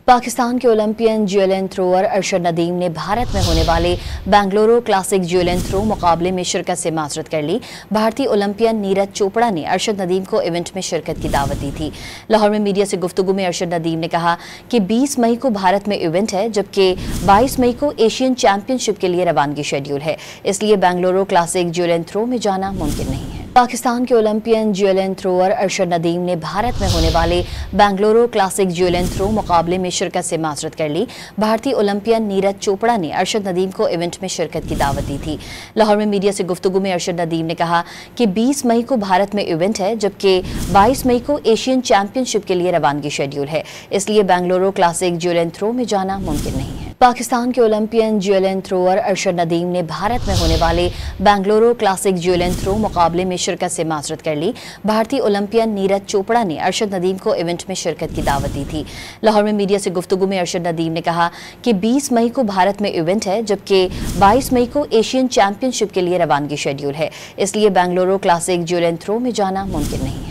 पाकिस्तान के Olympian ज्यूलिन thrower Arshad Nadeem ने भारत में होने वाले बेंगलुरु क्लासिक ज्यूलिन थ्रो मुकाबले में शिरकत से माजरत कर ली। भारतीय ओलंपियन नीरज चोपड़ा ने अरशद नदीम को इवेंट में शिरकत की दावत दी थी। लाहौर में मीडिया से गुफ्तगू में अरशद नदीम ने कहा कि 20 मई को भारत में इवेंट है, जबकि 22 मई को एशियन चैंपियनशिप के लिए रवानगी शेड्यूल है, इसलिए बेंगलुरु क्लासिक ज्यूलिन थ्रो में जाना मुमकिन नहीं है। पाकिस्तान के ओलंपियन ज्यूलिन थ्रोअर अरशद नदीम ने भारत में होने वाले बेंगलुरु क्लासिक ज्यूलिन थ्रो मुकाबले में शिरकत से माजरत कर ली। भारतीय ओलंपियन नीरज चोपड़ा ने अरशद नदीम को इवेंट में शिरकत की दावत दी थी। लाहौर में मीडिया से गुफ्तगू में अरशद नदीम ने कहा कि 20 मई को भारत में इवेंट है, जबकि 22 मई को एशियन चैंपियनशिप के लिए रवानगी शेड्यूल है, इसलिए बेंगलुरु क्लासिक ज्यूलिन थ्रो में जाना मुमकिन नहीं है। पाकिस्तान के ओलंपियन ज्यूलिन थ्रोअर अरशद नदीम ने भारत में होने वाले बेंगलुरु क्लासिक ज्यूलिन थ्रो मुकाबले में शिरकत से माजरत कर ली। भारतीय ओलंपियन नीरज चोपड़ा ने अरशद नदीम को इवेंट में शिरकत की दावत दी थी। लाहौर में मीडिया से गुफ्तगू में अरशद नदीम ने कहा कि 20 मई को भारत में इवेंट है, जबकि 22 मई को एशियन चैंपियनशिप के लिए रवानगी शेड्यूल है, इसलिए बेंगलुरु क्लासिक ज्यूलिन थ्रो में जाना मुमकिन नहीं है।